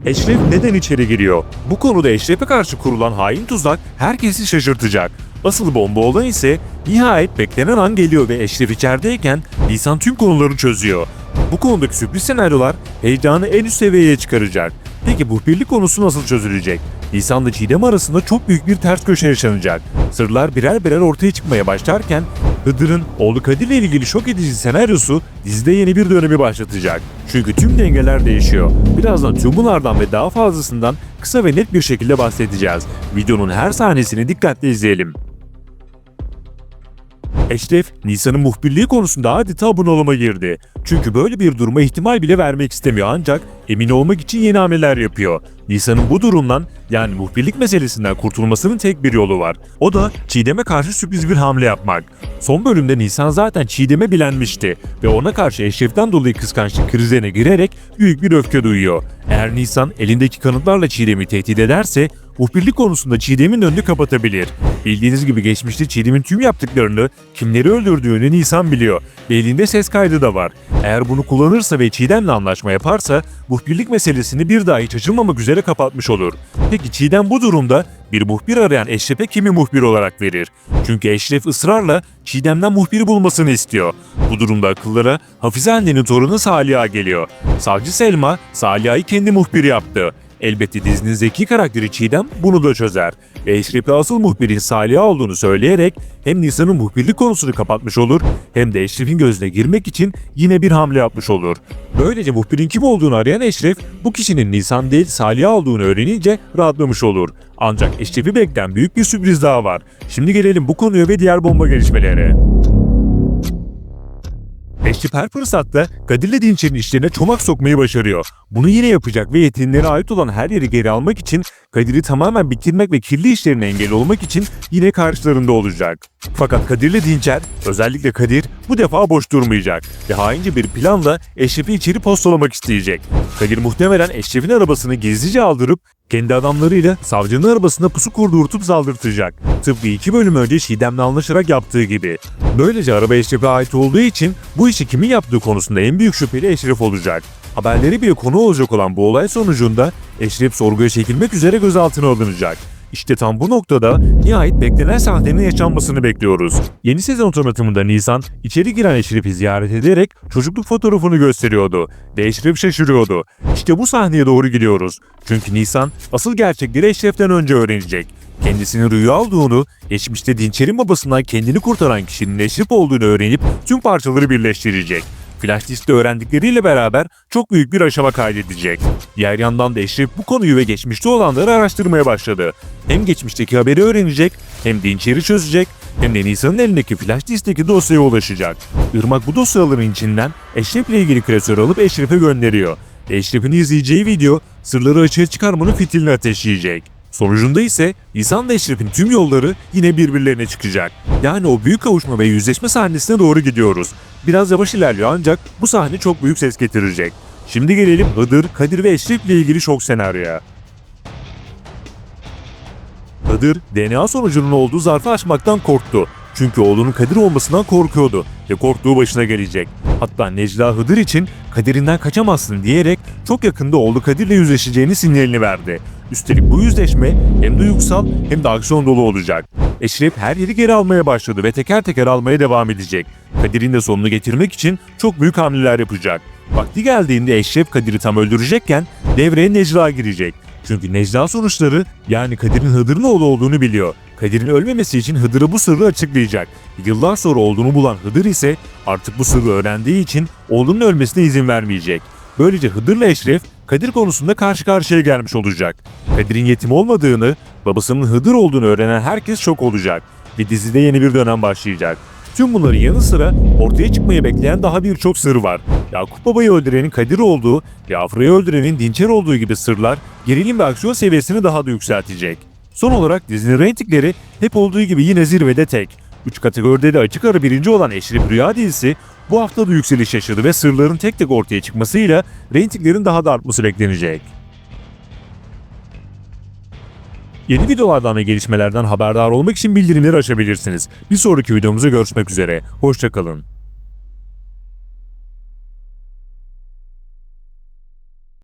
Eşref neden içeri giriyor? Bu konuda Eşref'e karşı kurulan hain tuzak herkesi şaşırtacak. Asıl bomba olan ise nihayet beklenen an geliyor ve Eşref içerideyken Nisan tüm konuları çözüyor. Bu konudaki sürpriz senaryolar heyecanı en üst seviyeye çıkaracak. Peki bu birlik konusu nasıl çözülecek? Nisan'la Çiğdem arasında çok büyük bir ters köşe yaşanacak. Sırlar birer birer ortaya çıkmaya başlarken Hıdır'ın oğlu Kadir'le ilgili şok edici senaryosu dizide yeni bir dönemi başlatacak. Çünkü tüm dengeler değişiyor. Birazdan tüm bunlardan ve daha fazlasından kısa ve net bir şekilde bahsedeceğiz. Videonun her sahnesini dikkatle izleyelim. Eşref, Nisan'ın muhbirliği konusunda adeta bunalıma girdi. Çünkü böyle bir duruma ihtimal bile vermek istemiyor ancak emin olmak için yeni hamleler yapıyor. Nisan'ın bu durumdan yani muhbirlik meselesinden kurtulmasının tek bir yolu var. O da Çiğdem'e karşı sürpriz bir hamle yapmak. Son bölümde Nisan zaten Çiğdem'e bilenmişti ve ona karşı Eşref'ten dolayı kıskançlık krizine girerek büyük bir öfke duyuyor. Eğer Nisan elindeki kanıtlarla Çiğdem'i tehdit ederse muhbirlik konusunda Çiğdem'in önünü kapatabilir. Bildiğiniz gibi geçmişte Çiğdem'in tüm yaptıklarını, kimleri öldürdüğünü Nisan biliyor ve elinde ses kaydı da var. Eğer bunu kullanırsa ve Çiğdem'le anlaşma yaparsa muhbirlik meselesini bir daha hiç açılmamak üzere kapatmış olur. Peki Çiğdem bu durumda bir muhbir arayan Eşref'e kimi muhbir olarak verir? Çünkü Eşref ısrarla Çiğdem'den muhbiri bulmasını istiyor. Bu durumda akıllara Hafize annenin torunu Saliha geliyor. Savcı Selma, Saliha'yı kendi muhbiri yaptı. Elbette dizinin zeki karakteri Çiğdem bunu da çözer ve Eşref'e asıl muhbirin Saliha olduğunu söyleyerek hem Nisan'ın muhbirlik konusunu kapatmış olur hem de Eşref'in gözüne girmek için yine bir hamle yapmış olur. Böylece muhbirin kim olduğunu arayan Eşref bu kişinin Nisan değil Saliha olduğunu öğrenince rahatlamış olur. Ancak Eşref'i bekleyen büyük bir sürpriz daha var. Şimdi gelelim bu konuya ve diğer bomba gelişmelere. Eşref her fırsatta Kadir'le Dinçer'in işlerine çomak sokmayı başarıyor. Bunu yine yapacak ve yetinlere ait olan her yeri geri almak için Kadir'i tamamen bitirmek ve kirli işlerine engel olmak için yine karşılarında olacak. Fakat Kadir'le Dinçer, özellikle Kadir bu defa boş durmayacak ve haince bir planla Eşref'i içeri postalamak isteyecek. Kadir muhtemelen Eşref'in arabasını gizlice aldırıp kendi adamlarıyla savcının arabasına pusu kurdurtup saldırtacak. Tıpkı 2 bölüm önce Çiğdem'le anlaşarak yaptığı gibi. Böylece araba Eşref'e ait olduğu için bu işi kimin yaptığı konusunda en büyük şüpheli Eşref olacak. Haberleri bile konu olacak olan bu olay sonucunda Eşref sorguya çekilmek üzere gözaltına alınacak. İşte tam bu noktada nihayet beklenen sahnenin yaşanmasını bekliyoruz. Yeni sezon tanıtımında Nisan içeri giren Eşref'i ziyaret ederek çocukluk fotoğrafını gösteriyordu ve Eşref şaşırıyordu. İşte bu sahneye doğru gidiyoruz. Çünkü Nisan asıl gerçekleri Eşref'ten önce öğrenecek. Kendisinin rüya olduğunu, geçmişte Dinçer'in babasından kendini kurtaran kişinin Eşref olduğunu öğrenip tüm parçaları birleştirecek. Flash diskte öğrendikleriyle beraber çok büyük bir aşama kaydedecek. Diğer yandan da Eşref bu konuyu ve geçmişte olanları araştırmaya başladı. Hem geçmişteki haberi öğrenecek, hem Dinçer'i çözecek, hem de Nisan'ın elindeki flash diskteki dosyaya ulaşacak. Irmak bu dosyaların içinden Eşref'le ilgili klasör alıp Eşref'e gönderiyor. Eşref'in izleyeceği video sırları açığa çıkarmanın fitilini ateşleyecek. Sonucunda ise Nisan ve Eşref'in tüm yolları yine birbirlerine çıkacak. Yani o büyük kavuşma ve yüzleşme sahnesine doğru gidiyoruz. Biraz yavaş ilerliyor ancak bu sahne çok büyük ses getirecek. Şimdi gelelim Hıdır, Kadir ve Eşref'le ilgili şok senaryoya. Hıdır, DNA sonucunun olduğu zarfı açmaktan korktu. Çünkü oğlunun Kadir olmasından korkuyordu ve korktuğu başına gelecek. Hatta Necla Hıdır için Kadir'inden kaçamazsın diyerek çok yakında oğlu Kadir'le yüzleşeceğini sinyalini verdi. Üstelik bu yüzleşme hem duygusal hem de aksiyon dolu olacak. Eşref her yeri geri almaya başladı ve teker teker almaya devam edecek. Kadir'in de sonunu getirmek için çok büyük hamleler yapacak. Vakti geldiğinde Eşref Kadir'i tam öldürecekken devreye Necla girecek. Çünkü Necla sonuçları yani Kadir'in Hıdır'ın oğlu olduğunu biliyor. Kadir'in ölmemesi için Hıdır'a bu sırrı açıklayacak. Yıllar sonra olduğunu bulan Hıdır ise artık bu sırrı öğrendiği için oğlunun ölmesine izin vermeyecek. Böylece Hıdır'la Eşref Kadir konusunda karşı karşıya gelmiş olacak. Kadir'in yetim olmadığını, babasının Hıdır olduğunu öğrenen herkes şok olacak ve dizide yeni bir dönem başlayacak. Tüm bunların yanı sıra ortaya çıkmayı bekleyen daha birçok sır var. Yakup Baba'yı öldürenin Kadir olduğu ve Afra'yı öldürenin Dinçer olduğu gibi sırlar gerilim ve aksiyon seviyesini daha da yükseltecek. Son olarak dizinin reytingleri hep olduğu gibi yine zirvede tek. 3 kategoride de açık ara birinci olan Eşref Rüya dizisi bu hafta da yükseliş yaşadı ve sırların tek tek ortaya çıkmasıyla reytinglerin daha da artması beklenecek. Yeni videolardan ve gelişmelerden haberdar olmak için bildirimleri açabilirsiniz. Bir sonraki videomuzda görüşmek üzere. Hoşça kalın.